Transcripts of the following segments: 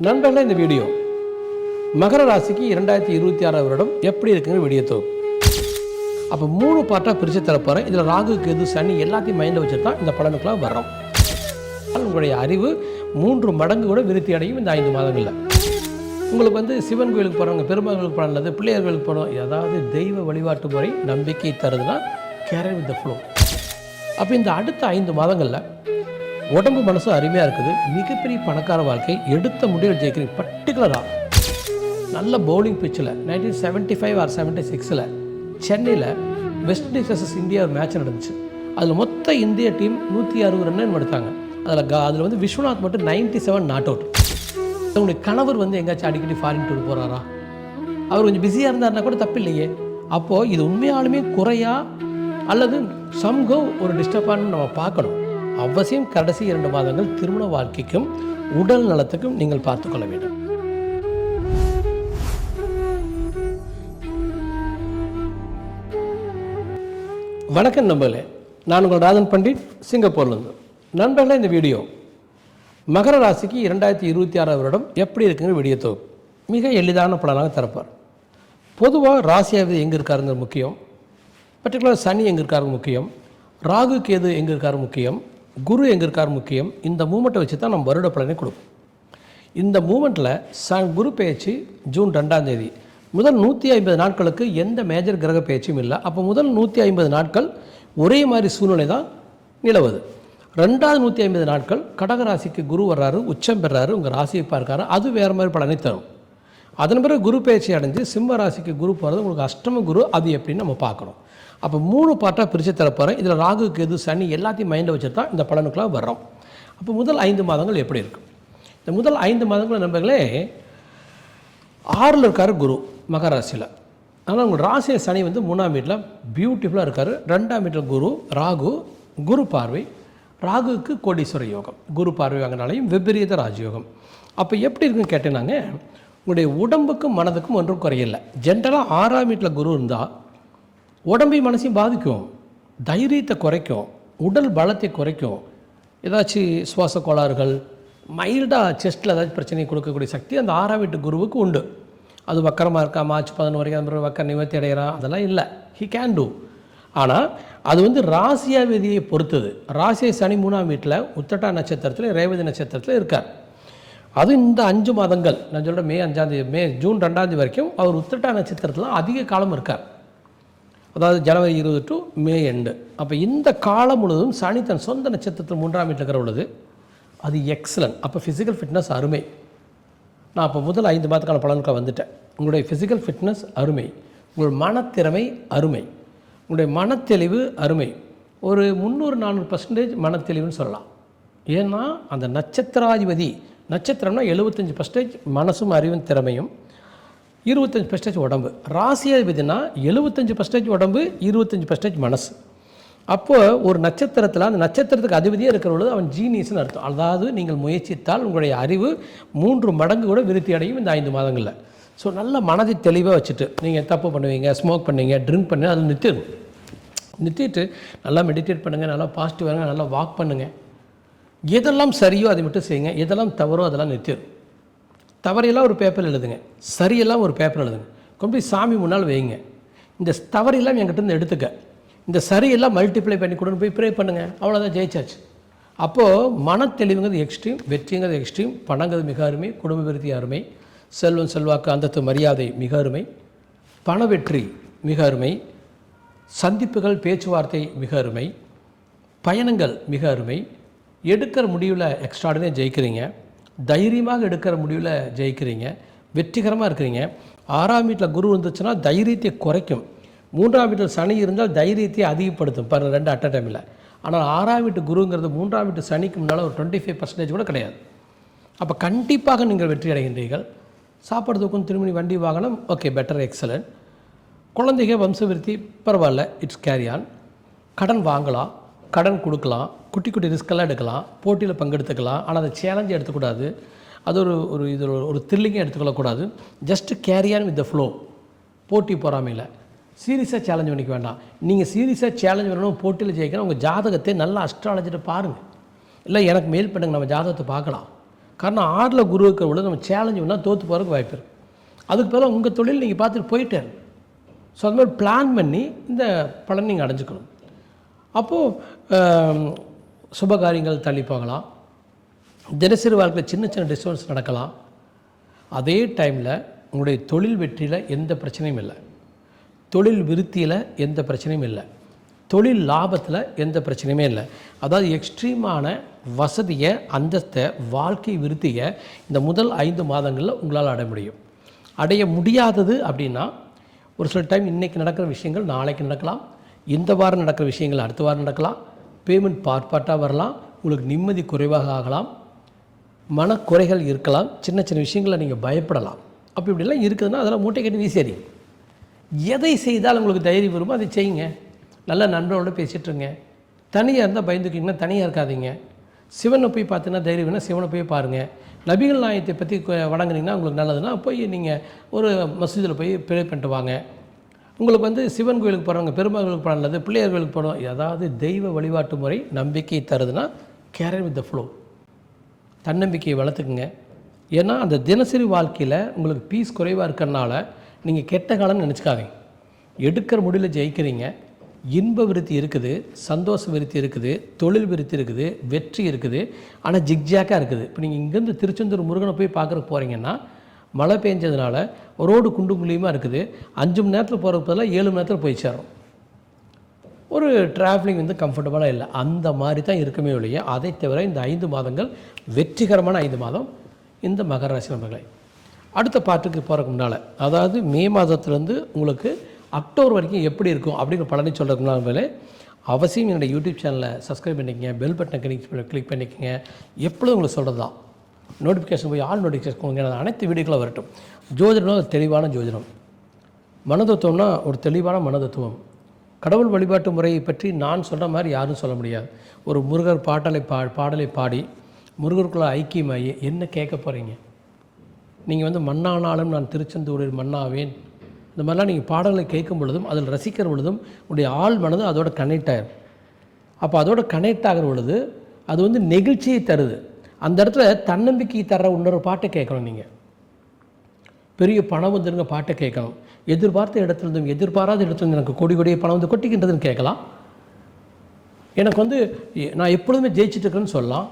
நண்பர்களே, இந்த வீடியோ மகர ராசிக்கு 2026 வருடம் எப்படி இருக்குங்கிற வீடியோ தொகுப்பு. அப்போ 3 பார்ட்டாக பிரித்து தரப்போகிறேன். இதில் ராகு, கேது, சனி எல்லாத்தையும் மைண்டில் வச்சு தான் இந்த பலனுக்கெல்லாம் வர்றோம். உங்களுடைய அறிவு 3 மடங்கு கூட விருத்தி அடையும் இந்த 5 மாதங்களில். உங்களுக்கு சிவன் கோயிலுக்கு போகிறவங்க, பெருமாள் கோயிலுக்கு போகிறது, பிள்ளையார் கோயிலுக்கு போகிறோம், ஏதாவது தெய்வ வழிபாட்டு முறை நம்பிக்கை தருதுன்னா கேரி வித் த ஃப்ளோ. அப்போ இந்த அடுத்த 5 மாதங்களில் உடம்பு மனசு அருமையாக இருக்குது, மிகப்பெரிய பணக்கார வாழ்க்கை, எடுத்த முடிவில் ஜெயிக்கிறீங்க. பர்டிகுலராக நல்ல பவுலிங் பிச்சில் 1975 ஆர் 76 சென்னையில் west Indies versus India match நடந்துச்சு. அதில் மொத்த இந்திய டீம் 160 ரன் எடுத்தாங்க. அதில் விஸ்வநாத் மட்டும் 97 நாட் அவுட். உங்களுடைய கணவர் எங்கேயாச்சும் அடிக்கடி ஃபாரின் டூர் போகிறாரா? அவர் கொஞ்சம் பிஸியாக இருந்தாருன்னா கூட தப்பு இல்லையே. அப்போது இது உண்மையாலுமே குறையா அல்லது சம்ஹவ் ஒரு டிஸ்டர்பான்னு நம்ம பார்க்கணும். அவசியம் கடைசி 2 மாதங்கள் திருமண வாழ்க்கைக்கும் உடல் நலத்துக்கும் நீங்கள் பார்த்துக்கொள்ள வேண்டும். வணக்கம் நண்பர்களே, நான் உங்கள் ராஜன் பண்டிட், சிங்கப்பூர்லேருந்து. நண்பர்களே, இந்த வீடியோ மகர ராசிக்கு 2026 வருடம் எப்படி இருக்குங்கிற வீடியோ தொகுப்பு. மிக எளிதான பலனாக தரப்பார். பொதுவாக ராசியாவது எங்கே இருக்காருங்கிற முக்கியம், பர்டிகுலர் சனி எங்கே இருக்காரு முக்கியம், ராகு கேது எங்கே இருக்காரு முக்கியம், குரு எங்கே இருக்கார் முக்கியம். இந்த மூமெண்ட்டை வச்சு தான் நம்ம வருட பலனை கொடுப்போம். இந்த மூமெண்ட்டில் குரு பெயர்ச்சி ஜூன் 2ஆம் தேதி முதல் 150 நாட்களுக்கு எந்த மேஜர் கிரக பெயர்ச்சியும் இல்லை. அப்போ முதல் 150 நாட்கள் ஒரே மாதிரி சூழ்நிலை தான் நிலவுது. 2வது 150 நாட்கள் கடகராசிக்கு குரு வர்றாரு, உச்சம் பெறாரு, உங்கள் ராசியை பார்க்காரு, அது வேறு மாதிரி பலனை தரும். அதன் பிறகு குரு பெயர்ச்சி அடைஞ்சு சிம்ம ராசிக்கு குரு போகிறது உங்களுக்கு அஷ்டம குரு. அது எப்படின்னு நம்ம பார்க்கணும். அப்போ 3 பார்ட்டாக பிரித்து தரப்போகிறேன். இதில் ராகு, கேது, சனி எல்லாத்தையும் மைண்டில் வச்சுட்டு தான் இந்த பலனுக்கெல்லாம் வர்றோம். அப்போ முதல் 5 மாதங்கள் எப்படி இருக்கும்? இந்த முதல் 5 மாதங்கள் நண்பர்களே, 6ல் இருக்கார் குரு மகராசியில். ஆனால் உங்கள் ராசியை சனி 3ஆம் வீட்டில் பியூட்டிஃபுல்லாக இருக்கார். 2ஆம் வீட்டில் குரு, ராகு, குரு பார்வை, ராகுவுக்கு கோடீஸ்வர யோகம், குரு பார்வை வாங்கினாலையும் விபரீத ராஜயோகம். அப்போ எப்படி இருக்குன்னு கேட்டேனாங்க, உங்களுடைய உடம்புக்கும் மனதுக்கும் ஒன்றும் குறையில்லை. ஜென்ரலாக 6ஆம் வீட்டில் குரு இருந்தால் உடம்பையும் மனசையும் பாதிக்கும், தைரியத்தை குறைக்கும், உடல் பலத்தை குறைக்கும், ஏதாச்சும் சுவாச கோளாறுகள், மைல்டாக செஸ்ட்டில் ஏதாச்சும் பிரச்சனையை கொடுக்கக்கூடிய சக்தி அந்த 6ஆம் வீட்டு குருவுக்கு உண்டு. அது வக்கரமாக இருக்கா, மார்ச் 11 வரைக்கும் அந்த வக்கர நிவர்த்தி அடைகிறான், அதெல்லாம் இல்லை, ஹி கேன் டூ. ஆனால் அது ராசியாதிபதியை பொறுத்தது. ராசியை சனி 3ஆம் வீட்டில் உத்திரட்டா நட்சத்திரத்தில், ரேவதி நட்சத்திரத்தில் இருக்கார். அது இந்த 5 மாதங்கள் நான் சொல்கிறேன், ஜூன் 2ஆம் தேதி வரைக்கும் அவர் உத்திரட்டா நட்சத்திரத்தில் அதிக காலம் இருக்கார். அதாவது ஜனவரி 20 டு மே எண்டு. அப்போ இந்த காலம் முழுவதும் சனி தன் சொந்த நட்சத்திரத்தில் 3ஆம் வீட்டில் இருக்கிற பொழுது அது எக்ஸலன்ட். அப்போ ஃபிசிக்கல் ஃபிட்னஸ் அருமை. நான் அப்போ முதல் 5 மாதத்துக்கான பலனுக்கு வந்துட்டேன். உங்களுடைய ஃபிசிக்கல் ஃபிட்னஸ் அருமை, உங்கள் மனத்திறமை அருமை, உங்களுடைய மனத்தெளிவு அருமை. ஒரு 300-400% மனத்தெளிவுன்னு சொல்லலாம். ஏன்னா அந்த நட்சத்திராதிபதி, நட்சத்திரம்னா 75% மனசும் அறிவும் திறமையும், 25% உடம்பு. ராசியாதிபதினா 75% உடம்பு, 25% மனசு. அப்போது ஒரு நட்சத்திரத்தில் அந்த நட்சத்திரத்துக்கு அதிபதியாக இருக்கிறவங்க அவன் ஜீனியஸ்னு அர்த்தம். அதாவது நீங்கள் முயற்சித்தால் உங்களுடைய அறிவு 3 மடங்கு கூட விருத்தி அடையும் இந்த 5 மாதங்களில். ஸோ நல்ல மனதை தெளிவாக வச்சுட்டு நீங்கள் தப்பு பண்ணுவீங்க, ஸ்மோக் பண்ணுவீங்க, ட்ரிங்க் பண்ணுங்க, அதில் நிறுத்திட்டு நல்லா மெடிடேட் பண்ணுங்கள், நல்லா பாசிட்டிவ் வருங்க, நல்லா வாக் பண்ணுங்கள். எதெல்லாம் சரியோ அதை மட்டும் செய்யுங்க, எதெல்லாம் தவறோ அதெல்லாம் நிறுத்திடும். தவறையெல்லாம் ஒரு பேப்பர் எழுதுங்க, சரியெல்லாம் ஒரு பேப்பர் எழுதுங்க, கொண்டு போய் சாமி முன்னால் வைங்க. இந்த தவறையெல்லாம் என்கிட்ட எடுத்துக்க, இந்த சரியெல்லாம் மல்டிப்ளை பண்ணி கொண்டு போய் ப்ரே பண்ணுங்கள், அவ்வளோதான், ஜெயிச்சாச்சு. அப்போது மனத்தெளிவுங்கிறது எக்ஸ்ட்ரீம், வெற்றிங்கிறது எக்ஸ்ட்ரீம், பணங்கிறது மிக அருமை, குடும்ப விருத்தி அருமை, செல்வம் செல்வாக்கு அந்தத்து மரியாதை மிக அருமை, பண வெற்றி மிக அருமை, சந்திப்புகள் பேச்சுவார்த்தை மிக அருமை, பயணங்கள் மிக அருமை, எடுக்கிற முடிவில் எக்ஸ்ட்ராடனே ஜெயிக்கிறீங்க, தைரியமாக எடுக்கிற முடிவில் ஜெயிக்கிறீங்க, வெற்றிகரமாக இருக்கிறீங்க. 6ஆம் வீட்டில் குரு இருந்துச்சுன்னா தைரியத்தை குறைக்கும். 3ஆம் வீட்டில் சனி இருந்தால் தைரியத்தை அதிகப்படுத்தும். பாருங்கள், 2 அட் அ டைமில். ஆனால் 6ஆம் வீட்டு குருங்கிறது 3ஆம் வீட்டு சனிக்கு முன்னால் ஒரு 25% கூட கிடையாது. அப்போ கண்டிப்பாக நீங்கள் வெற்றி அடைகின்றீர்கள். சாப்பாடு தூக்கம், திருமணி, வண்டி, வாகனம், ஓகே, பெட்டர், எக்ஸலன்ட். குழந்தைங்க வம்சவிருத்தி பரவாயில்ல, இட்ஸ் கேரி ஆன். கடன் வாங்கலாம், கடன் கொடுக்கலாம், குட்டி குட்டி ரிஸ்கெல்லாம் எடுக்கலாம், போட்டியில் பங்கெடுத்துக்கலாம். ஆனால் அதை சேலஞ்சை எடுத்துக்கூடாது, அது ஒரு த்ரில்லிங்காக எடுத்துக்கொள்ளக்கூடாது. Just carry on with the flow. போட்டி பொறாமையில் சீரியஸாக சேலஞ்ச் பண்ணிக்க வேண்டாம். நீங்கள் சீரியஸாக சேலஞ்ச் பண்ணணும், போட்டியில் ஜெயிக்கணும், உங்கள் ஜாதகத்தை நல்லா அஸ்ட்ராலஜிட்டு பாருங்கள். இல்லை எனக்கு மெயில் பண்ணுங்கள், நம்ம ஜாதகத்தை பார்க்கலாம். காரணம் 6ல் குரு இருக்கிற பொழுது நம்ம சேலஞ்சு பண்ணால் தோற்று போகிறதுக்கு வாய்ப்பு இருக்குது. அதுக்கு பதிலாக உங்கள் தொழில் நீங்கள் பார்த்துட்டு போயிட்டாரு. ஸோ அது மாதிரி பிளான் பண்ணி இந்த பலன் நீங்கள் அடைஞ்சிக்கணும். அப்போது சுபகாரியங்கள் தள்ளி போகலாம், தினசரி வாழ்க்கையில் சின்ன சின்ன டிஸ்டர்பன்ஸ் நடக்கலாம். அதே டைமில் உங்களுடைய தொழில் வெற்றியில் எந்த பிரச்சனையும் இல்லை, தொழில் விருத்தியில் எந்த பிரச்சனையும் இல்லை, தொழில் லாபத்தில் எந்த பிரச்சனையுமே இல்லை. அதாவது எக்ஸ்ட்ரீமான வசதியை, அந்தஸ்தை, வாழ்க்கை விருத்தியை இந்த முதல் 5 மாதங்களில் உங்களால் அடைய முடியும். அடைய முடியாதது அப்படின்னா ஒரு சில டைம் இன்றைக்கி நடக்கிற விஷயங்கள் நாளைக்கு நடக்கலாம், இந்த வாரம் நடக்கிற விஷயங்கள் அடுத்த வாரம் நடக்கலாம், பேமெண்ட் பார்ப்பாட்டாக வரலாம், உங்களுக்கு நிம்மதி குறைவாக ஆகலாம், மனக்குறைகள் இருக்கலாம், சின்ன சின்ன விஷயங்களை நீங்கள் பயப்படலாம். அப்போ இப்படிலாம் இருக்குதுன்னா அதெல்லாம் மூட்டை கட்டி வீசேறி எதை செய்தால் உங்களுக்கு தைரியம் வருமோ அதை செய்யுங்க. நல்ல நண்பர்களோட பேசிகிட்ருங்க. தனியாக இருந்தால் பயந்துக்கிங்கன்னா தனியாக இருக்காதீங்க. சிவனை போய் பார்த்தீங்கன்னா தைரியம் வேணால் சிவனை போய் பாருங்கள். நபிகள் நாயகத்தை பற்றி வணங்குனீங்கன்னா உங்களுக்கு நல்லதுன்னா போய் நீங்கள் ஒரு மசூதியில் போய் ப்ரே பண்ணிட்டு வாங்க. உங்களுக்கு சிவன் கோயிலுக்கு போகிறவங்க பெருமாள் கோயிலுக்கு போகிற நல்லது, பிள்ளையார் கோயிலுக்கு போகிறோம், ஏதாவது தெய்வ வழிபாட்டு முறை நம்பிக்கை தருதுன்னா கேரி வித் த ஃப்ளோ, தன்னம்பிக்கையை வளர்த்துக்குங்க. ஏன்னா அந்த தினசரி வாழ்க்கையில் உங்களுக்கு பீஸ் குறைவாக இருக்கிறனால நீங்கள் கெட்ட காலம்னு நினச்சிக்காதீங்க. எடுக்கிற முடிவில் ஜெயிக்கிறீங்க, இன்ப விருத்தி இருக்குது, சந்தோஷ விருத்தி இருக்குது, தொழில் விருத்தி இருக்குது, வெற்றி இருக்குது. ஆனால் ஜிக்ஜாக்காக இருக்குது. இப்போ நீங்கள் இங்கேருந்து திருச்செந்தூர் முருகனை போய் பார்க்குறக்கு போகிறீங்கன்னா மழை பெஞ்சதுனால ரோடு குண்டும் குழியுமாக இருக்குது. 5 மணி நேரத்தில் போகிறதுக்கு பதிலாக 7 மணி நேரத்தில் போய் சேரும். ஒரு டிராவலிங் கம்ஃபர்டபுளாக இல்லை. அந்த மாதிரி தான் இருக்குமே ஒழிய அதை தவிர இந்த 5 மாதங்கள் வெற்றிகரமான 5 மாதம் இந்த மகர ராசி நண்பர்களை. அடுத்த பாட்டுக்கு போகிறதுக்கு முன்னால், அதாவது மே மாதத்துலேருந்து உங்களுக்கு அக்டோபர் வரைக்கும் எப்படி இருக்கும் அப்படிங்கிற பலனை சொல்கிறதுக்கு முன்னாலே அவசியம் என்னுடைய யூடியூப் சேனலை சப்ஸ்கிரைப் பண்ணிக்கங்க, பெல் பட்டனை கிளிக் பண்ணிக்கங்க. எப்பொழுதும் உங்களுக்கு சொல்கிறது தான், நோட்டிஃபிகேஷன் போய் ஆல் நோட்டிஃபிகேஷன் கொடுங்க. அனைத்து வீடியோக்களும் வரட்டும். ஜோதிடம்னா ஒரு தெளிவான ஜோதிடம், மனதத்துவம்னா ஒரு தெளிவான மனதத்துவம். கடவுள் வழிபாட்டு முறையை பற்றி நான் சொல்கிற மாதிரி யாரும் சொல்ல முடியாது. ஒரு முருகர் பாடலை பாடி முருகருக்குள்ள ஐக்கியமாகி என்ன கேட்க போகிறீங்க? நீங்கள் மண்ணானாலும் நான் திருச்செந்தூரில் மண்ணாவேன், இந்த மாதிரிலாம் நீங்கள் பாடல்களை கேட்கும் பொழுதும் அதில் ரசிக்கிற பொழுதும் உங்களுடைய ஆள் மனது அதோட கனெக்ட் ஆகிடும். அப்போ அதோட கனெக்ட் ஆகிற பொழுது அது நெகிழ்ச்சியை தருது. அந்த இடத்துல தன்னம்பிக்கை தர்ற இன்னொரு பாட்டை கேட்கணும். நீங்கள் பெரிய பணம் வந்துருங்க பாட்டை கேட்கணும். எதிர்பார்த்த இடத்துலேருந்தும் எதிர்பாராத இடத்துலேருந்து எனக்கு கொடி கொடிய பணம் கொட்டிக்கின்றதுன்னு கேட்கலாம். எனக்கு நான் எப்பொழுதுமே ஜெயிச்சிட்ருக்கேன்னு சொல்லலாம்,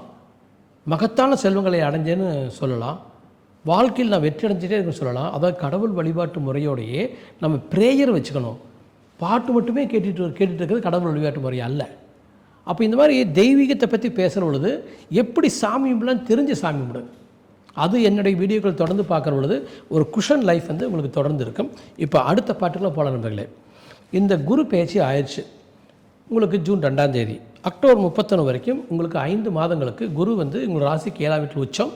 மகத்தான செல்வங்களை அடைஞ்சேன்னு சொல்லலாம், வாழ்க்கையில் நான் வெற்றி அடைஞ்சிட்டே இருக்குன்னு சொல்லலாம். அதாவது கடவுள் வழிபாட்டு முறையோடையே நம்ம ப்ரேயர் வச்சுக்கணும். பாட்டு மட்டுமே கேட்டுட்டு இருக்கிறது கடவுள் வழிபாட்டு முறை அல்ல. அப்போ இந்த மாதிரி தெய்வீகத்தை பற்றி பேசுகிற பொழுது எப்படி சாமி கும்பிடலாம் தெரிஞ்ச சாமி கும்பிடுங்க. அது என்னுடைய வீடியோக்கள் தொடர்ந்து பார்க்குற பொழுது ஒரு குஷன் லைஃப் உங்களுக்கு தொடர்ந்து இருக்கும். இப்போ அடுத்த பாட்டுக்குள்ள போல நண்பர்களே, இந்த குரு பயிற்சி ஆயிடுச்சு உங்களுக்கு ஜூன் 2ஆம் தேதி. அக்டோபர் 31 வரைக்கும் உங்களுக்கு 5 மாதங்களுக்கு குரு உங்கள் ராசிக்கு 7ஆம் வீட்டில் உச்சம்,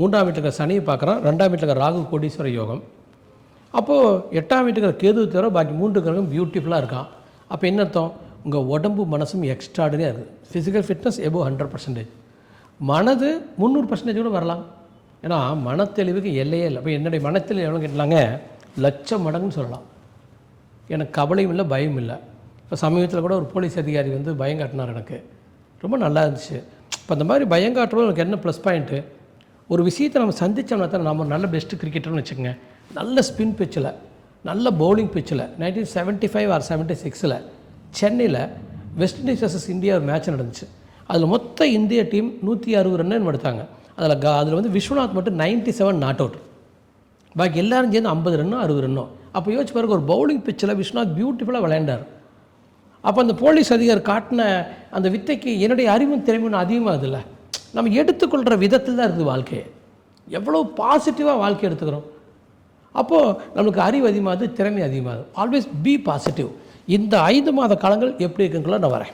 3ஆம் வீட்டில் இருக்கிற சனியை பார்க்குறான், 2ஆம் வீட்டில் இருக்கிற ராகு கோடீஸ்வர யோகம். அப்போது 8ஆம் வீட்டுக்கு இருக்கிற கேது தவிர பாக்கி 3 கிரகம் பியூட்டிஃபுல்லாக இருக்கான். அப்போ என்ன அர்த்தம்? உங்கள் உடம்பு மனசும் எக்ஸ்ட்ராடரியாக இருக்குது. ஃபிசிக்கல் ஃபிட்னஸ் எபோவ் 100%, மனது 300% கூட வரலாம். ஏன்னா மனத்தெளிவுக்கு எல்லையே இல்லை. இப்போ என்னுடைய மனத்தில் எவ்வளோ கேட்டாங்க, லட்சம் மடங்குன்னு சொல்லலாம். எனக்கு கவலையும் இல்லை, பயம் இல்லை. இப்போ சமீபத்தில் கூட ஒரு போலீஸ் அதிகாரி பயம் காட்டினார், எனக்கு ரொம்ப நல்லா இருந்துச்சு. இப்போ அந்த மாதிரி பயம் காட்டுறது எனக்கு என்ன ப்ளஸ் பாயிண்ட்டு, ஒரு விஷயத்தை நம்ம சந்தித்தோம்னா தான் நம்ம நல்ல பெஸ்ட்டு கிரிக்கெட்டர்னு வச்சுக்கோங்க. நல்ல ஸ்பின் பிச்சில், நல்ல பவுலிங் பிச்சில் 1975 ஆர் 76 சென்னையில் வெஸ்ட் இண்டீஸ் வர்சஸ் இந்தியா ஒரு மேட்ச் நடந்துச்சு. அதில் மொத்த இந்திய டீம் 160 ரன் எடுத்தாங்க. அதில் விஸ்வநாத் மட்டும் 97 நாட் அவுட், பாக்கி எல்லோரும் சேர்ந்து 50 ரன்னோ 60 ரன்னோ. அப்போ யோசிச்சு பாருங்க, ஒரு பவுலிங் பிச்சில் விஸ்வநாத் பியூட்டிஃபுல்லாக விளையாண்டார். அப்போ அந்த போலீஸ் அதிகாரி காட்டின அந்த வித்தைக்கு என்னுடைய அறிவும் திறமையும் அதிகமாக இல்லை. நம்ம எடுத்துக்கொள்கிற விதத்தில் தான் இருக்குது வாழ்க்கையை. எவ்வளோ பாசிட்டிவாக வாழ்க்கை எடுத்துக்கிறோம். அப்போது நம்மளுக்கு அறிவு அதிகமாகுது, திறமை அதிகமாகுது. Always be positive. இந்த 5 மாத காலங்கள் எப்படி இருக்குங்களோ நான் வரேன்.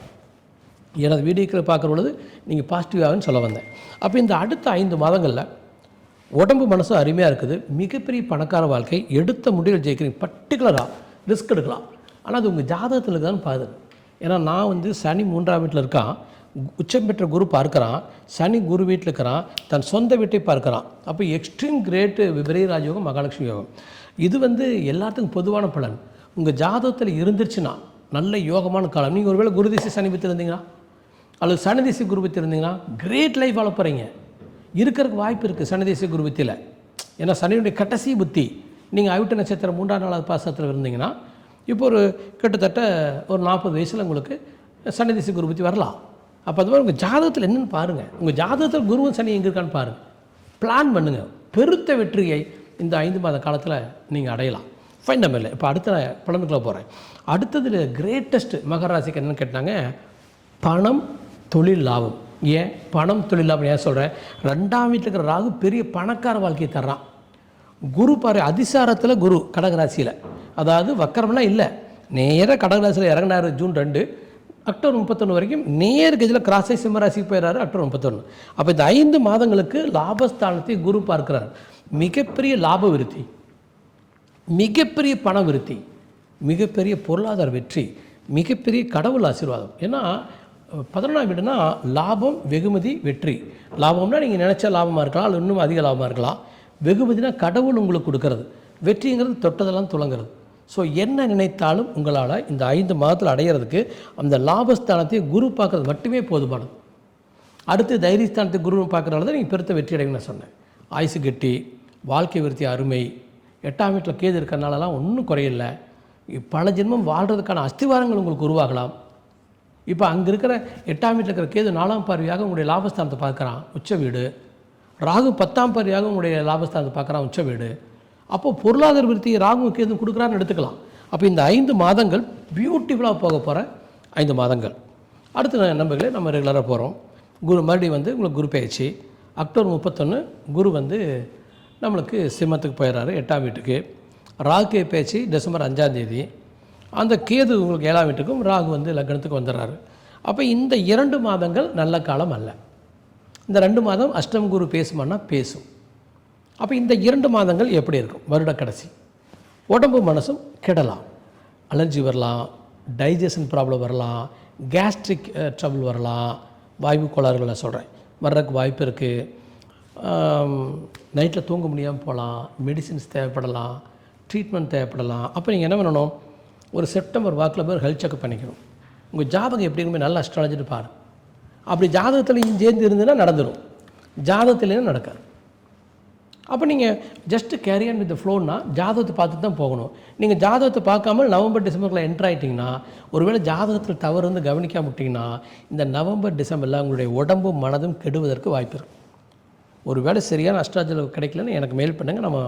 எனது வீடியோக்களை பார்க்குற பொழுது நீங்கள் பாசிட்டிவாகனு சொல்ல வந்தேன். அப்போ இந்த அடுத்த 5 மாதங்களில் உடம்பு மனசு அருமையாக இருக்குது. மிகப்பெரிய பணக்கார வாழ்க்கை, எடுத்த முடிவில் ஜெயிக்கிறீங்க. பர்டிகுலராக ரிஸ்க் எடுக்கலாம். ஆனால் அது உங்கள் ஜாதகத்தில் இருக்குதான்னு பாருங்க. ஏன்னா நான் சனி 3ஆம் வீட்டில் இருக்கான், உச்சம் பெற்ற குரு பார்க்குறான், சனி குரு வீட்டில் இருக்கிறான், தன் சொந்த வீட்டை பார்க்குறான். அப்போ எக்ஸ்ட்ரீம் கிரேட்டு விபரீத ராஜயோகம், மகாலட்சுமி யோகம். இது எல்லாத்துக்கும் பொதுவான பலன். உங்கள் ஜாதகத்தில் இருந்துருச்சுன்னா நல்ல யோகமான காலம். நீங்கள் ஒருவேளை குரு திசை சனி பற்றி இருந்தீங்கன்னா, அல்லது சனி திசை குரு பற்றி இருந்தீங்கன்னா கிரேட் லைஃப் வாழ போகிறீங்க. இருக்கிறதுக்கு வாய்ப்பு இருக்குது சனி திசை குரு புத்தியில். ஏன்னா சனியுடைய கடைசி புத்தி. நீங்கள் அவிட்ட நட்சத்திரம் 3ஆம் நாளாவது பாசத்தில் இருந்தீங்கன்னா இப்போ ஒரு கிட்டத்தட்ட ஒரு 40 வயசில் உங்களுக்கு சனி திசை குரு புத்தி வரலாம். அப்போ அது மாதிரி உங்கள் ஜாதகத்தில் என்னென்னு பாருங்கள். உங்கள் ஜாதகத்தில் குருவும் சனி எங்கே இருக்கான்னு பாருங்கள், பிளான் பண்ணுங்கள். பெருத்த வெற்றியை இந்த 5 மாத காலத்தில் நீங்கள் அடையலாம். ஃபைன் நம்ம இல்லை. இப்போ அடுத்த பலனுக்குள்ளே போகிறேன். அடுத்தது கிரேட்டஸ்ட் மகர ராசிக்கு என்னென்னு கேட்டாங்க, பணம் தொழில் லாபம். ஏன் பணம் தொழில் லாபம் ஏன் சொல்கிறேன், 2ஆம் வீட்டில் இருக்கிற ராகு பெரிய பணக்கார வாழ்க்கையை தர்றான். குரு பாரு அதிசாரத்தில் குரு கடகராசியில், அதாவது வக்கரம்லாம் இல்லை, நேராக கடகராசியில் இறங்கினார் ஜூன் 2, அக்டோபர் 31 வரைக்கும் நேர் கதியில் கிராஸை சிம்மராசிக்கு போயிடறாரு அக்டோபர் 31. அப்போ இந்த 5 மாதங்களுக்கு லாபஸ்தானத்தை குரு பார்க்கிறார். மிகப்பெரிய லாப விருத்தி, மிகப்பெரிய பண விருத்தி, மிகப்பெரிய பொருளாதார வெற்றி, மிகப்பெரிய கடவுள் ஆசீர்வாதம். ஏன்னா 11ஆம் வீடுனா லாபம், வெகுமதி, வெற்றி. லாபம்னா நீங்கள் நினச்ச லாபமாக இருக்கலாம், அது இன்னும் அதிக லாபமாக இருக்கலாம். வெகுமதினா கடவுள் உங்களுக்கு கொடுக்கறது, வெற்றிங்கிறது தொட்டதெல்லாம் துளங்கிறது. ஸோ என்ன நினைத்தாலும் உங்களால் இந்த 5 மாதத்தில் அடையிறதுக்கு அந்த லாபஸ்தானத்தை குரு பார்க்குறது மட்டுமே போதுமானது. அடுத்து தைரியஸ்தானத்தை குரு பார்க்குறதால தான் நீங்கள் பெருத்த வெற்றி அடையும்னு நான் சொன்னேன். ஆயுசு கெட்டி, வாழ்க்கை விருத்தி அருமை. 8ஆம் வீட்டில் கேது இருக்கிறனாலலாம் ஒன்றும் குறையில்லை. பல ஜென்மம் வாழ்கிறதுக்கான அஸ்திவாரங்கள் உங்களுக்கு உருவாகலாம். இப்போ அங்கே இருக்கிற 8ஆம் வீட்டில் இருக்கிற கேது 4ஆம் பார்வையாக உங்களுடைய லாபஸ்தானத்தை பார்க்குறான், உச்ச வீடு. ராகு 10ஆம் பார்வையாக உங்களுடைய லாபஸ்தானத்தை பார்க்குறான், உச்ச வீடு. அப்போது பொருளாதார விருத்தி ராகு கேது கொடுக்குறான்னு எடுத்துக்கலாம். அப்போ இந்த 5 மாதங்கள் பியூட்டிஃபுல்லாக போக போகிற 5 மாதங்கள். அடுத்த நம்பர்களே நம்ம ரெகுலராக போகிறோம். குரு மறுபடியும் வந்து உங்களுக்கு குரு பயிற்சி அக்டோபர் 31 குரு வந்து நம்மளுக்கு சிம்மத்துக்கு போயிடுறாரு, 8ஆம் வீட்டுக்கு. ராகு பயிற்சி டிசம்பர் 5ஆம் தேதி. அந்த கேது உங்களுக்கு 7ஆம் வீட்டுக்கும், ராகு வந்து லக்னத்துக்கு வந்துடுறாரு. அப்போ இந்த 2 மாதங்கள் நல்ல காலம் அல்ல. இந்த 2 மாதம் அஷ்டம குரு பேசுமானா பேசும். அப்போ இந்த 2 மாதங்கள் எப்படி இருக்கும், வருட கடைசி. உடம்பு மனசும் கெடலாம், அலர்ஜி வரலாம், டைஜஷன் ப்ராப்ளம் வரலாம், கேஸ்ட்ரிக் ட்ரபிள் வரலாம், வாய்வு கோளாறுகள் நான் சொல்கிறேன் வர்றதுக்கு வாய்ப்பு இருக்குது. நைட்டில் தூங்க முடியாமல் போகலாம், மெடிசின்ஸ் தேவைப்படலாம், ட்ரீட்மெண்ட் தேவைப்படலாம். அப்போ நீங்கள் என்ன பண்ணணும், ஒரு செப்டம்பர் வாக்கில் போய் ஹெல்த் செக்அப் பண்ணிக்கணும். உங்கள் ஜாதகம் எப்படி இருக்குமே நல்லா அஸ்ட்ராலஜின்னு பாரு. அப்படி ஜாதகத்தில் சேர்ந்து இருந்துன்னா நடந்துடும், ஜாதகத்துலேயும் நடக்காது. அப்போ நீங்கள் ஜஸ்ட்டு கேரி ஆன் வித் ஃப்ளோன்னா ஜாதகத்தை பார்த்துட்டு தான் போகணும். நீங்கள் ஜாதகத்தை பார்க்காமல் நவம்பர் டிசம்பரில் என்ட்ரு ஆகிட்டிங்கன்னா, ஒருவேளை ஜாதகத்தில் தவறு வந்து கவனிக்காம விட்டிங்கன்னா இந்த நவம்பர் டிசம்பரில் உங்களுடைய உடம்பும் மனதும் கெடுவதற்கு வாய்ப்பு இருக்குது. ஒரு வேளை சரியான அஸ்ட்ராலஜியில் கிடைக்கலன்னு எனக்கு மெயில் பண்ணுங்கள், நம்ம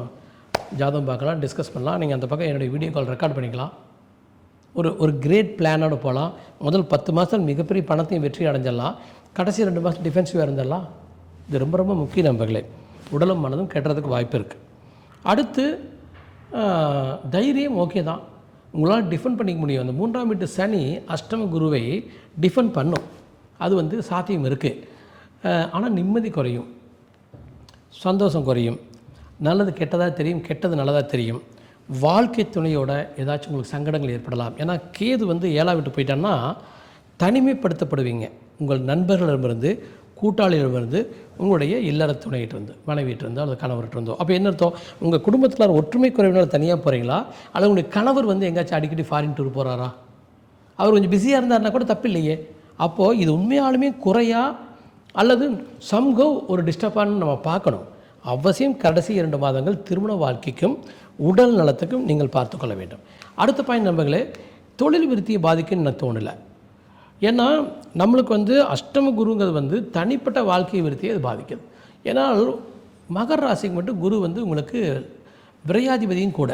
ஜாதகம் பார்க்கலாம், டிஸ்கஸ் பண்ணலாம். நீங்கள் அந்த பக்கம் என்னுடைய வீடியோ கால் ரெக்கார்ட் பண்ணிக்கலாம். ஒரு கிரேட் பிளானோடு போகலாம். முதல் 10 மாதம் மிகப்பெரிய பணத்தையும் வெற்றி அடைஞ்சிடலாம். கடைசி 2 மாதம் டிஃபென்சிவாக இருந்துடலாம். இது ரொம்ப ரொம்ப முக்கிய நம்பர்களே. உடலும் மனதும் கெட்டுறதுக்கு வாய்ப்பு இருக்குது. அடுத்து தைரியம் ஓகே தான், உங்களால் டிஃபெண்ட் பண்ணிக்க முடியும். அந்த 3ஆம் வீட்டு சனி அஷ்டம குருவை டிஃபெண்ட் பண்ணும், அது வந்து சாத்தியம் இருக்குது. ஆனால் நிம்மதி குறையும், சந்தோஷம் குறையும், நல்லது கெட்டதாக தெரியும், கெட்டது நல்லதாக தெரியும். வாழ்க்கை துணையோட ஏதாச்சும் உங்களுக்கு சங்கடங்கள் ஏற்படலாம். ஏன்னா கேது வந்து 7ஆம் வீட்டு போயிட்டான்னா தனிமைப்படுத்தப்படுவீங்க. உங்கள் நண்பர்களிடமிருந்து, கூட்டாளிகளிடமிருந்து, உங்களுடைய இல்லற துணையிட்டிருந்து, மனைவியிட்டிருந்தோ அல்லது கணவர்கிட்டருந்தோ. அப்போ என்ன அர்த்தம், உங்கள் குடும்பத்தில் ஒற்றுமை குறைவினால் தனியாக போகிறீங்களா, அல்லது உங்களுடைய கணவர் வந்து எங்கேயாச்சும் அடிக்கடி ஃபாரின் டூர் போகிறாரா, அவர் கொஞ்சம் பிஸியாக இருந்தாருன்னா கூட தப்பு இல்லையே. அப்போது இது உண்மையாலுமே குறையா அல்லது சம்கவ் ஒரு டிஸ்டர்பான்னு நம்ம பார்க்கணும். அவசியம் கடைசி 2 மாதங்கள் திருமண வாழ்க்கைக்கும் உடல் நலத்துக்கும் நீங்கள் பார்த்துக்கொள்ள வேண்டும். அடுத்த பாயிண்ட் நம்பர்களே, தொழில் விருத்தியை பாதிக்குன்னு எனக்கு தோணலை. ஏன்னா நம்மளுக்கு வந்து அஷ்டம குருங்கிறது வந்து தனிப்பட்ட வாழ்க்கை விருத்தியை அது பாதிக்குது. ஏன்னா மகர ராசிக்கு மட்டும் குரு வந்து உங்களுக்கு விரையாதிபதியும் கூட.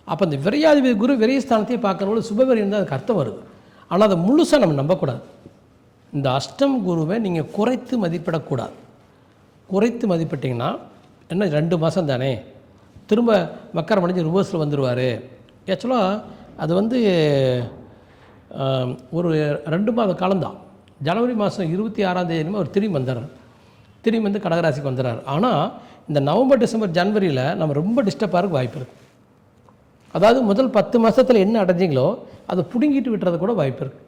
அப்போ அந்த விரையாதிபதி குரு விரையஸ்தானத்தையே பார்க்குறவங்களும் சுபவிரையும் தான் அதுக்கு அர்த்தம் வருது. ஆனால் அதை முழுசாக நம்ம நம்பக்கூடாது. இந்த அஷ்டம குருவை நீங்கள் குறைத்து மதிப்பிடக்கூடாது. குறைத்து மதிப்பிட்டிங்கன்னா என்ன, 2 மாதம் தானே, திரும்ப மக்கரம் அடைஞ்சு ரிவர்ஸில் வந்துடுவார். ஆக்சுவலாக அது வந்து ஒரு 2 மாத காலம்தான். ஜனவரி மாதம் 26ஆம் தேதி அவர் திரும்பி வந்துடுறார், திரும்பி வந்து கடகராசிக்கு வந்துடுறார். ஆனால் இந்த நவம்பர் டிசம்பர் ஜனவரியில் நம்ம ரொம்ப டிஸ்டர்பாக வாய்ப்பு இருக்குது. அதாவது முதல் 10 மாதத்தில் என்ன அடைஞ்சிங்களோ அதை பிடுங்கிட்டு விட்டுறது கூட வாய்ப்பு இருக்குது.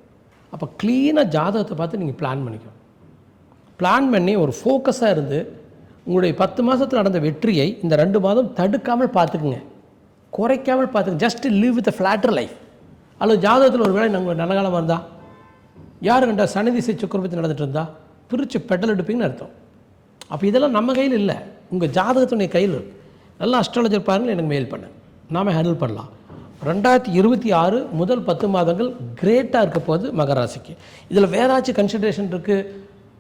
அப்போ க்ளீனாக ஜாதகத்தை பார்த்து நீங்கள் பிளான் பண்ணிக்கணும். பிளான் பண்ணி ஒரு ஃபோக்கஸாக இருந்து உங்களுடைய 10 மாதத்தில் நடந்த வெற்றியை இந்த 2 மாதம் தடுக்காமல் பார்த்துக்குங்க, குறைக்காமல் பார்த்துங்க. Just live with a flatter life. அல்லது ஜாதகத்தில் ஒரு வேளை நாங்கள் நல்ல காலமாக இருந்தால், யார் கண்டா சனி திசை சுக்கிரபத்தி நடந்துட்டு இருந்தால் பிரித்து பெட்டல் எடுப்பீங்கன்னு அர்த்தம். அப்போ இதெல்லாம் நம்ம கையில் இல்லை, உங்கள் ஜாதகத்துடைய கையில். நல்லா அஸ்ட்ராலஜர் பாருங்கள், எனக்கு மெயில் பண்ண, நாம ஹேண்டில் பண்ணலாம். 2026 முதல் 10 மாதங்கள் கிரேட்டாக இருக்க போகுது மகர ராசிக்கு. இதில் வேறாச்சும் கன்சிடரேஷன் இருக்குது,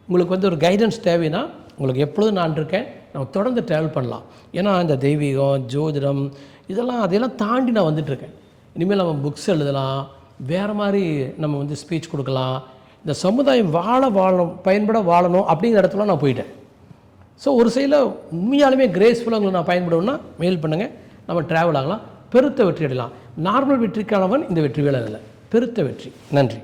உங்களுக்கு வந்து ஒரு கைடன்ஸ் தேவைன்னா உங்களுக்கு எப்பொழுதும் நான் இருக்கேன், நம்ம தொடர்ந்து ட்ராவல் பண்ணலாம். ஏன்னா இந்த தெய்வீகம், ஜோதிடம் அதையெல்லாம் தாண்டி நான் வந்துட்டுருக்கேன். இனிமேல் நம்ம புக்ஸ் எழுதலாம், வேறு மாதிரி நம்ம வந்து ஸ்பீச் கொடுக்கலாம். இந்த சமுதாயம் பயன்பட வாழணும் அப்படிங்கிற இடத்துல நான் போயிட்டேன். ஸோ ஒரு சைடில் உண்மையாலுமே கிரேஸ்ஃபுல்லாக உங்களுக்கு நான் பயன்படுவேன்னா மெயில் பண்ணுங்கள், நம்ம ட்ராவல் ஆகலாம், பெருத்த வெற்றி அடையலாம். நார்மல் வெற்றிக்கானவன் இந்த வெற்றி வேலை இல்லை, பெருத்த வெற்றி. நன்றி.